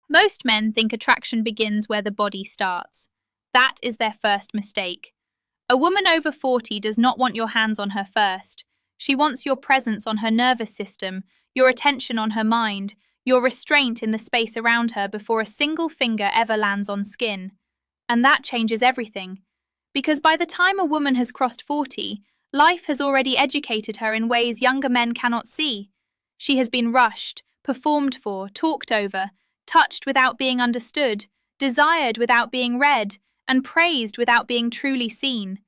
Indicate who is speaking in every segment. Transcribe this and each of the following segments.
Speaker 1: Most men think attraction begins where the body starts. That is their first mistake. A woman over 40 does not want your hands on her first. She wants your presence on her nervous system, your attention on her mind, your restraint in the space around her before a single finger ever lands on skin. And that changes everything. Because by the time a woman has crossed 40, life has already educated her in ways younger men cannot see. She has been rushed, performed for, talked over, touched without being understood, desired without being read, and praised without being truly seen.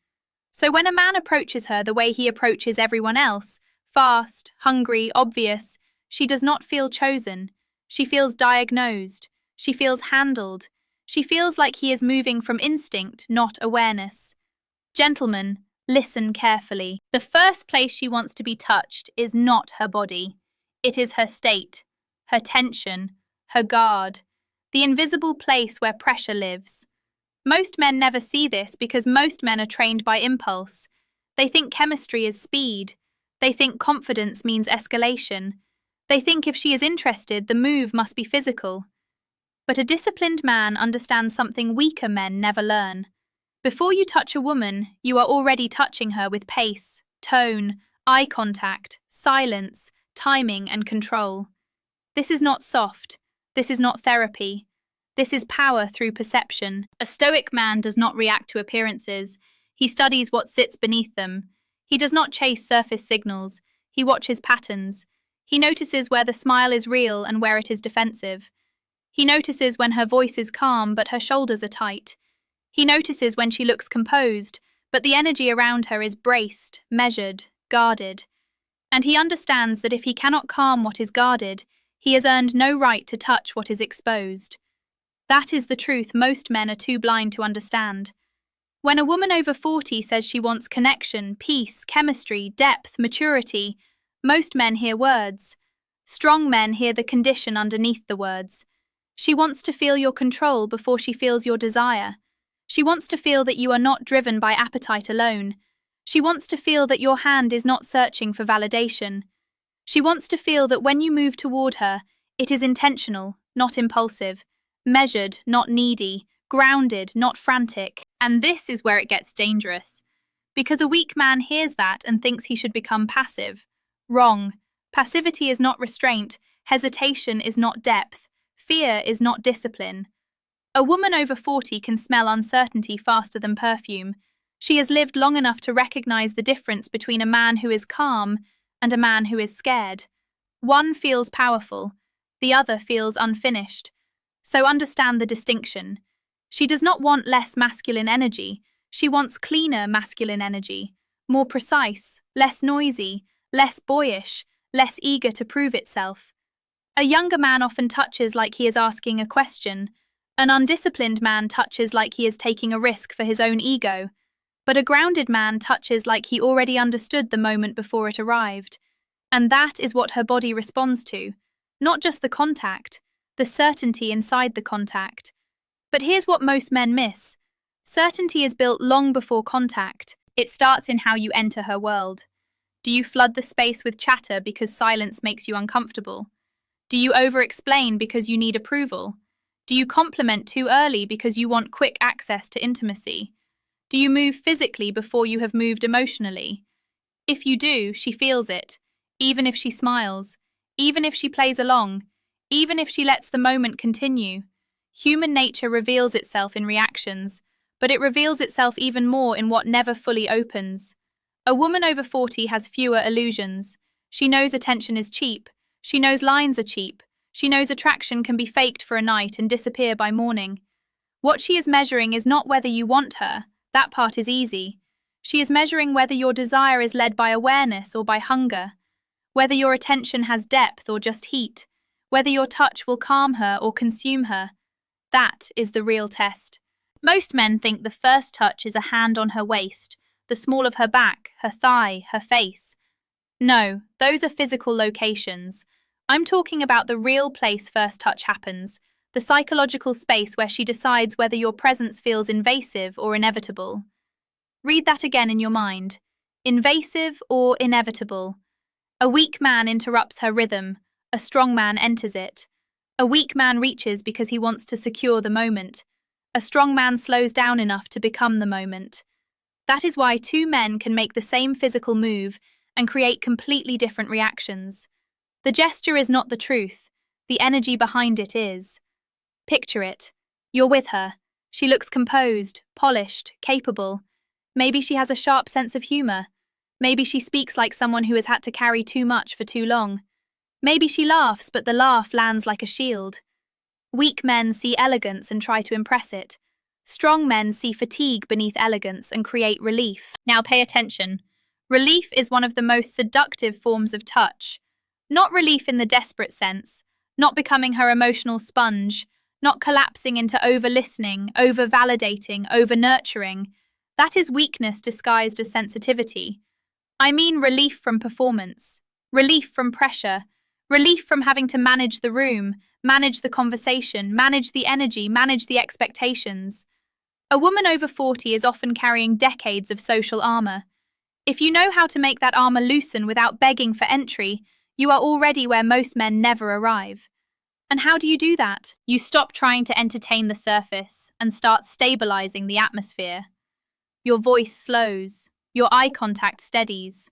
Speaker 1: So when a man approaches her the way he approaches everyone else, fast, hungry, obvious, she does not feel chosen. She feels diagnosed. She feels handled. She feels like he is moving from instinct, not awareness. Gentlemen, listen carefully. The first place she wants to be touched is not her body. It is her state, her tension, her guard, the invisible place where pressure lives. Most men never see this because most men are trained by impulse. They think chemistry is speed. They think confidence means escalation. They think if she is interested, the move must be physical. But a disciplined man understands something weaker men never learn. Before you touch a woman, you are already touching her with pace, tone, eye contact, silence, timing, and control. This is not soft. This is not therapy. This is power through perception. A stoic man does not react to appearances. He studies what sits beneath them. He does not chase surface signals. He watches patterns. He notices where the smile is real and where it is defensive. He notices when her voice is calm but her shoulders are tight. He notices when she looks composed, but the energy around her is braced, measured, guarded. And he understands that if he cannot calm what is guarded, he has earned no right to touch what is exposed. That is the truth most men are too blind to understand. When a woman over 40 says she wants connection, peace, chemistry, depth, maturity, most men hear words. Strong men hear the condition underneath the words. She wants to feel your control before she feels your desire. She wants to feel that you are not driven by appetite alone. She wants to feel that your hand is not searching for validation. She wants to feel that when you move toward her, it is intentional, not impulsive, measured, not needy, grounded, not frantic. And this is where it gets dangerous. Because a weak man hears that and thinks he should become passive. Wrong. Passivity is not restraint. Hesitation is not depth. Fear is not discipline. A woman over 40 can smell uncertainty faster than perfume. She has lived long enough to recognize the difference between a man who is calm and a man who is scared. One feels powerful, the other feels unfinished. So understand the distinction. She does not want less masculine energy. She wants cleaner masculine energy, more precise, less noisy, less boyish, less eager to prove itself. A younger man often touches like he is asking a question. An undisciplined man touches like he is taking a risk for his own ego. But a grounded man touches like he already understood the moment before it arrived. And that is what her body responds to. Not just the contact, the certainty inside the contact. But here's what most men miss. Certainty is built long before contact. It starts in how you enter her world. Do you flood the space with chatter because silence makes you uncomfortable? Do you over-explain because you need approval? Do you compliment too early because you want quick access to intimacy? Do you move physically before you have moved emotionally? If you do, she feels it, even if she smiles, even if she plays along, even if she lets the moment continue. Human nature reveals itself in reactions, but it reveals itself even more in what never fully opens. A woman over 40 has fewer illusions. She knows attention is cheap. She knows lines are cheap. She knows attraction can be faked for a night and disappear by morning. What she is measuring is not whether you want her. That part is easy. She is measuring whether your desire is led by awareness or by hunger, whether your attention has depth or just heat, whether your touch will calm her or consume her. That is the real test. Most men think the first touch is a hand on her waist, the small of her back, her thigh, her face. No, those are physical locations. I'm talking about the real place first touch happens, the psychological space where she decides whether your presence feels invasive or inevitable. Read that again in your mind. Invasive or inevitable. A weak man interrupts her rhythm. A strong man enters it. A weak man reaches because he wants to secure the moment. A strong man slows down enough to become the moment. That is why two men can make the same physical move and create completely different reactions. The gesture is not the truth. The energy behind it is. Picture it. You're with her. She looks composed, polished, capable. Maybe she has a sharp sense of humor. Maybe she speaks like someone who has had to carry too much for too long. Maybe she laughs, but the laugh lands like a shield. Weak men see elegance and try to impress it. Strong men see fatigue beneath elegance and create relief. Now pay attention. Relief is one of the most seductive forms of touch. Not relief in the desperate sense, not becoming her emotional sponge, not collapsing into over-listening, over-validating, over-nurturing. That is weakness disguised as sensitivity. I mean relief from performance, relief from pressure, relief from having to manage the room, manage the conversation, manage the energy, manage the expectations. A woman over 40 is often carrying decades of social armor. If you know how to make that armor loosen without begging for entry, you are already where most men never arrive. And how do you do that? You stop trying to entertain the surface and start stabilizing the atmosphere. Your voice slows. Your eye contact steadies.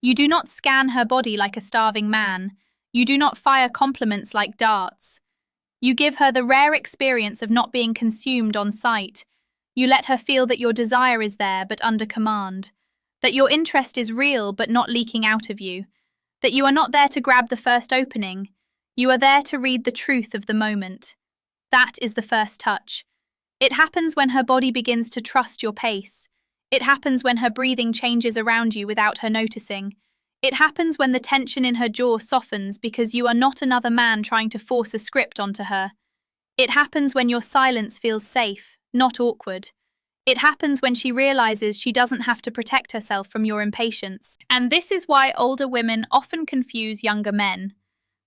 Speaker 1: You do not scan her body like a starving man. You do not fire compliments like darts. You give her the rare experience of not being consumed on sight. You let her feel that your desire is there but under command, that your interest is real but not leaking out of you, that you are not there to grab the first opening. You are there to read the truth of the moment. That is the first touch. It happens when her body begins to trust your pace. It happens when her breathing changes around you without her noticing. It happens when the tension in her jaw softens because you are not another man trying to force a script onto her. It happens when your silence feels safe, not awkward. It happens when she realizes she doesn't have to protect herself from your impatience. And this is why older women often confuse younger men.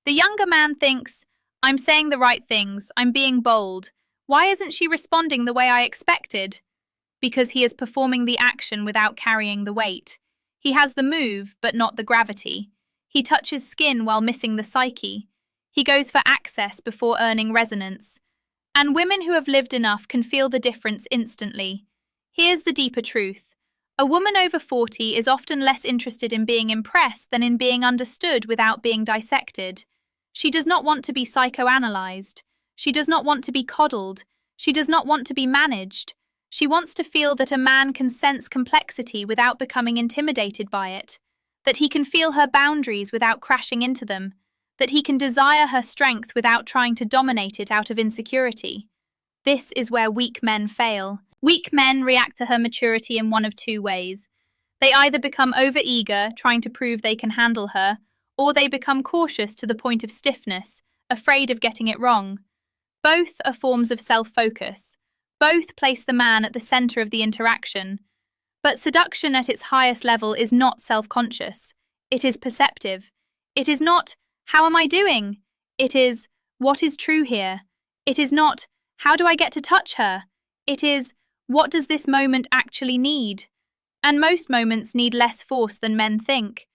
Speaker 1: The younger man thinks, I'm saying the right things, I'm being bold. Why isn't she responding the way I expected? Because he is performing the action without carrying the weight. He has the move, but not the gravity. He touches skin while missing the psyche. He goes for access before earning resonance. And women who have lived enough can feel the difference instantly. Here's the deeper truth. A woman over 40 is often less interested in being impressed than in being understood without being dissected. She does not want to be psychoanalyzed. She does not want to be coddled. She does not want to be managed. She wants to feel that a man can sense complexity without becoming intimidated by it, that he can feel her boundaries without crashing into them, that he can desire her strength without trying to dominate it out of insecurity. This is where weak men fail. Weak men react to her maturity in one of two ways. They either become overeager, trying to prove they can handle her, or they become cautious to the point of stiffness, afraid of getting it wrong. Both are forms of self-focus. Both place the man at the center of the interaction. But seduction at its highest level is not self-conscious. It is perceptive. It is not, how am I doing? It is, what is true here? It is not, how do I get to touch her? It is, what does this moment actually need? And most moments need less force than men think.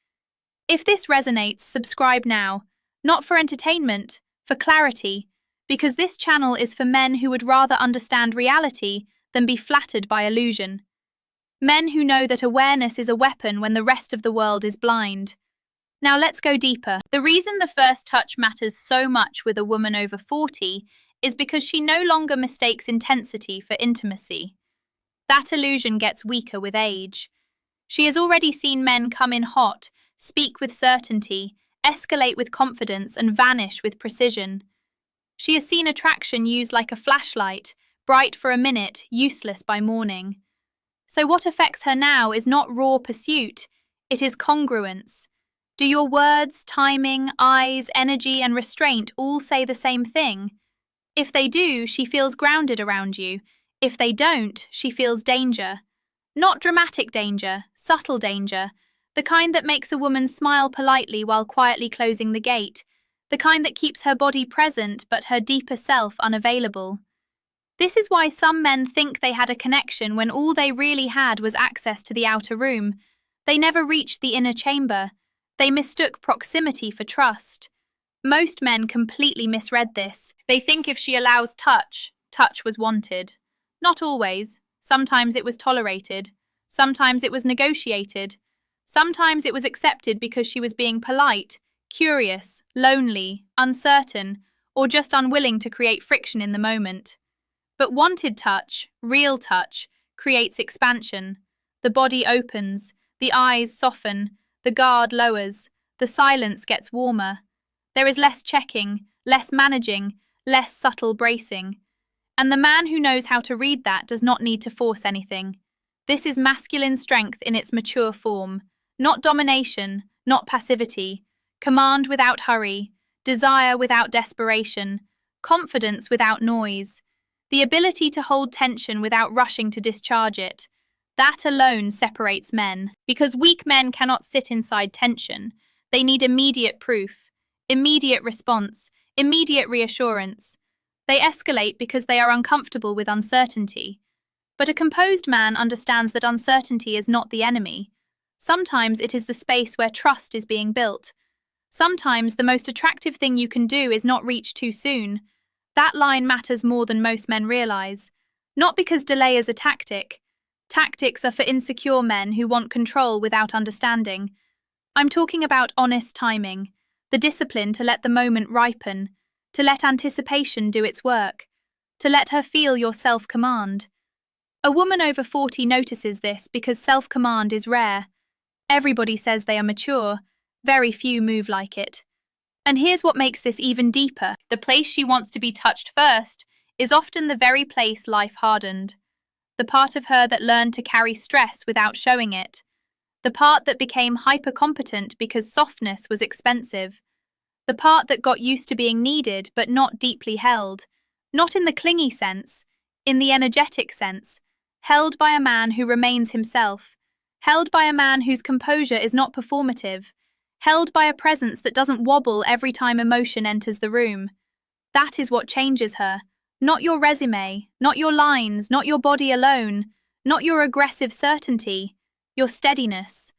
Speaker 1: If this resonates, subscribe now. Not for entertainment, for clarity. Because this channel is for men who would rather understand reality than be flattered by illusion. Men who know that awareness is a weapon when the rest of the world is blind. Now let's go deeper. The reason the first touch matters so much with a woman over 40 is because she no longer mistakes intensity for intimacy. That illusion gets weaker with age. She has already seen men come in hot, speak with certainty, escalate with confidence, and vanish with precision. She has seen attraction used like a flashlight, bright for a minute, useless by morning. So what affects her now is not raw pursuit, it is congruence. Do your words, timing, eyes, energy, and restraint all say the same thing? If they do, she feels grounded around you. If they don't, she feels danger. Not dramatic danger, subtle danger. The kind that makes a woman smile politely while quietly closing the gate. The kind that keeps her body present but her deeper self unavailable. This is why some men think they had a connection when all they really had was access to the outer room. They never reached the inner chamber. They mistook proximity for trust. Most men completely misread this. They think if she allows touch, touch was wanted. Not always. Sometimes it was tolerated. Sometimes it was negotiated. Sometimes it was accepted because she was being polite, curious, lonely, uncertain, or just unwilling to create friction in the moment. But wanted touch, real touch, creates expansion. The body opens, the eyes soften, the guard lowers, the silence gets warmer. There is less checking, less managing, less subtle bracing. And the man who knows how to read that does not need to force anything. This is masculine strength in its mature form, not domination, not passivity, command without hurry, desire without desperation, confidence without noise, the ability to hold tension without rushing to discharge it. That alone separates men, because weak men cannot sit inside tension. They need immediate proof, immediate response, immediate reassurance. They escalate because they are uncomfortable with uncertainty. But a composed man understands that uncertainty is not the enemy. Sometimes it is the space where trust is being built. Sometimes the most attractive thing you can do is not reach too soon. That line matters more than most men realize. Not because delay is a tactic. Tactics are for insecure men who want control without understanding. I'm talking about honest timing, the discipline to let the moment ripen, to let anticipation do its work, to let her feel your self-command. A woman over 40 notices this because self-command is rare. Everybody says they are mature, very few move like it. And here's what makes this even deeper. The place she wants to be touched first is often the very place life hardened. The part of her that learned to carry stress without showing it. The part that became hyper-competent because softness was expensive. The part that got used to being needed but not deeply held. Not in the clingy sense, in the energetic sense. Held by a man who remains himself. Held by a man whose composure is not performative. Held by a presence that doesn't wobble every time emotion enters the room. That is what changes her. Not your resume, not your lines, not your body alone, not your aggressive certainty, your steadiness.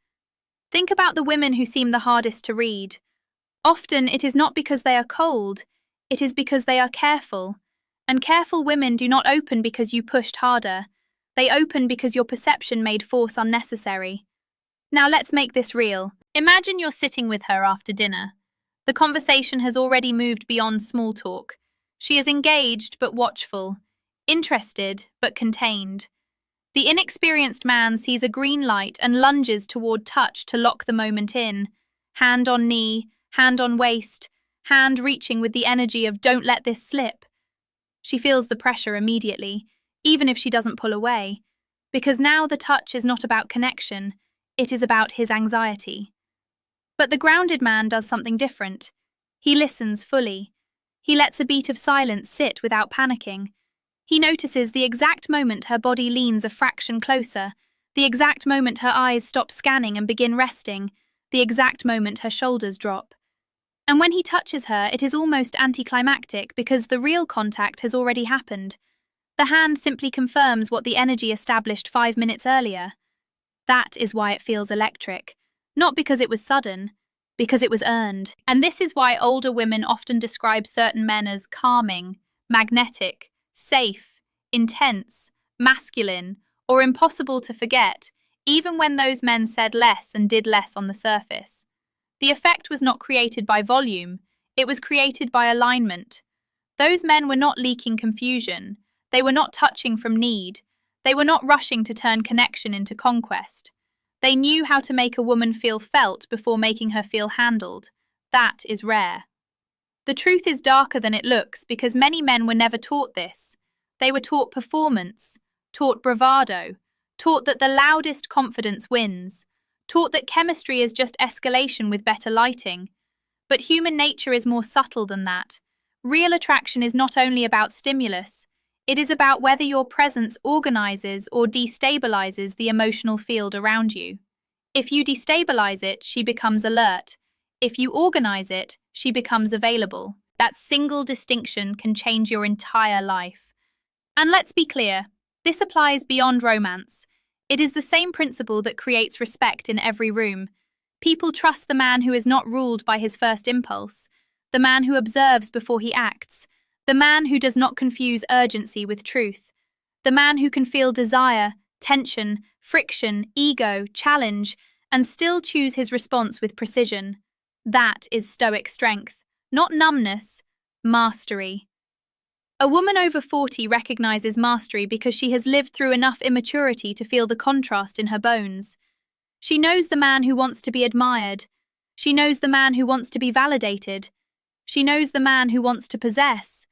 Speaker 1: Think about the women who seem the hardest to read. Often it is not because they are cold, it is because they are careful. And careful women do not open because you pushed harder. They open because your perception made force unnecessary. Now let's make this real. Imagine you're sitting with her after dinner. The conversation has already moved beyond small talk. She is engaged but watchful, interested but contained. The inexperienced man sees a green light and lunges toward touch to lock the moment in. Hand on knee, hand on waist, hand reaching with the energy of "don't let this slip." She feels the pressure immediately, even if she doesn't pull away, because now the touch is not about connection, it is about his anxiety. But the grounded man does something different. He listens fully. He lets a beat of silence sit without panicking. He notices the exact moment her body leans a fraction closer, the exact moment her eyes stop scanning and begin resting, the exact moment her shoulders drop. And when he touches her, it is almost anticlimactic because the real contact has already happened. The hand simply confirms what the energy established 5 minutes earlier. That is why it feels electric. Not because it was sudden, because it was earned. And this is why older women often describe certain men as calming, magnetic, safe, intense, masculine, or impossible to forget, even when those men said less and did less on the surface. The effect was not created by volume, it was created by alignment. Those men were not leaking confusion, they were not touching from need, they were not rushing to turn connection into conquest. They knew how to make a woman feel felt before making her feel handled. That is rare. The truth is darker than it looks because many men were never taught this. They were taught performance, taught bravado, taught that the loudest confidence wins, taught that chemistry is just escalation with better lighting. But human nature is more subtle than that. Real attraction is not only about stimulus, it is about whether your presence organizes or destabilizes the emotional field around you. If you destabilize it, she becomes alert. If you organize it, she becomes available. That single distinction can change your entire life. And let's be clear, this applies beyond romance. It is the same principle that creates respect in every room. People trust the man who is not ruled by his first impulse, the man who observes before he acts, the man who does not confuse urgency with truth, the man who can feel desire, tension, friction, ego, challenge, and still choose his response with precision. That is stoic strength, not numbness, mastery. A woman over 40 recognizes mastery because she has lived through enough immaturity to feel the contrast in her bones. She knows the man who wants to be admired. She knows the man who wants to be validated. She knows the man who wants to possess.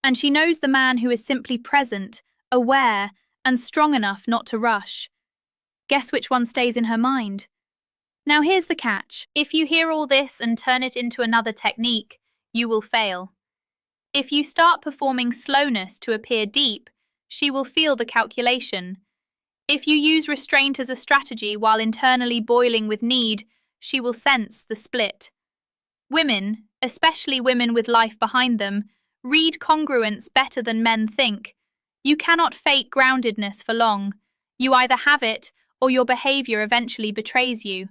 Speaker 1: And she knows the man who is simply present, aware, and strong enough not to rush. Guess which one stays in her mind? Now here's the catch. If you hear all this and turn it into another technique, you will fail. If you start performing slowness to appear deep, she will feel the calculation. If you use restraint as a strategy while internally boiling with need, she will sense the split. Women, especially women with life behind them, read congruence better than men think. You cannot fake groundedness for long. You either have it or your behavior eventually betrays you.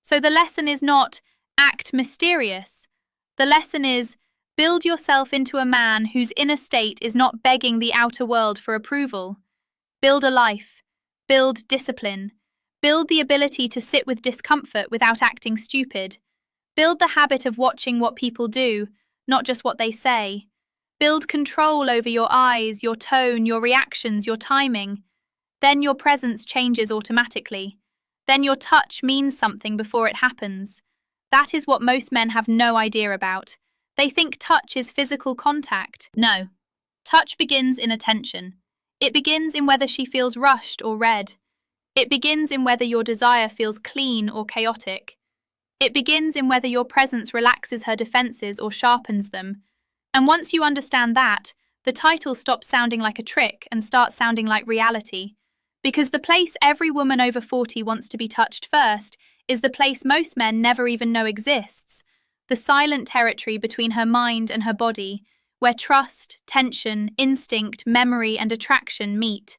Speaker 1: So the lesson is not act mysterious. The lesson is build yourself into a man whose inner state is not begging the outer world for approval. Build a life. Build discipline. Build the ability to sit with discomfort without acting stupid. Build the habit of watching what people do, not just what they say. Build control over your eyes, your tone, your reactions, your timing. Then your presence changes automatically. Then your touch means something before it happens. That is what most men have no idea about. They think touch is physical contact. No. Touch begins in attention. It begins in whether she feels rushed or read. It begins in whether your desire feels clean or chaotic. It begins in whether your presence relaxes her defenses or sharpens them. And once you understand that, the title stops sounding like a trick and starts sounding like reality. Because the place every woman over 40 wants to be touched first is the place most men never even know exists. The silent territory between her mind and her body, where trust, tension, instinct, memory, and attraction meet.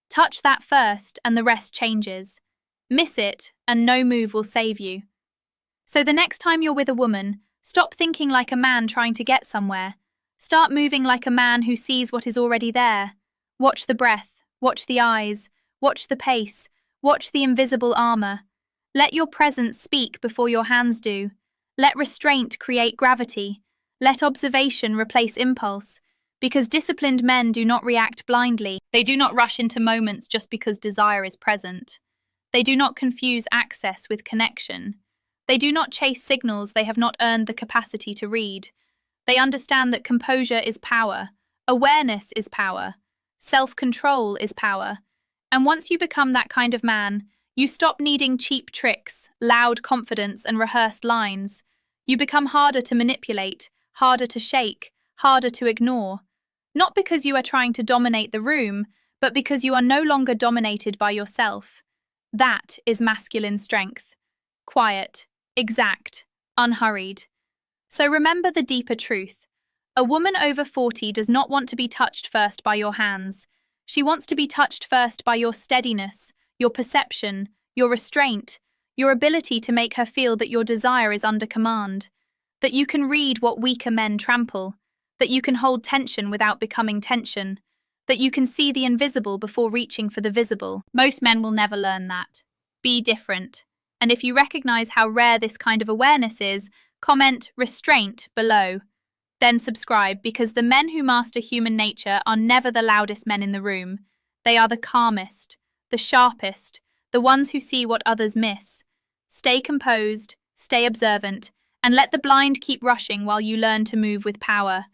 Speaker 1: Touch that first and the rest changes. Miss it and no move will save you. So the next time you're with a woman, stop thinking like a man trying to get somewhere. Start moving like a man who sees what is already there. Watch the breath, watch the eyes, watch the pace, watch the invisible armor. Let your presence speak before your hands do. Let restraint create gravity. Let observation replace impulse. Because disciplined men do not react blindly. They do not rush into moments just because desire is present. They do not confuse access with connection. They do not chase signals they have not earned the capacity to read. They understand that composure is power, awareness is power, self-control is power. And once you become that kind of man, you stop needing cheap tricks, loud confidence, and rehearsed lines. You become harder to manipulate, harder to shake, harder to ignore. Not because you are trying to dominate the room, but because you are no longer dominated by yourself. That is masculine strength. Quiet, exact, unhurried. So remember the deeper truth. A woman over 40 does not want to be touched first by your hands. She wants to be touched first by your steadiness, your perception, your restraint, your ability to make her feel that your desire is under command, that you can read what weaker men trample, that you can hold tension without becoming tension, that you can see the invisible before reaching for the visible. Most men will never learn that. Be different. And if you recognize how rare this kind of awareness is, comment restraint below. Then subscribe, because the men who master human nature are never the loudest men in the room. They are the calmest, the sharpest, the ones who see what others miss. Stay composed, stay observant, and let the blind keep rushing while you learn to move with power.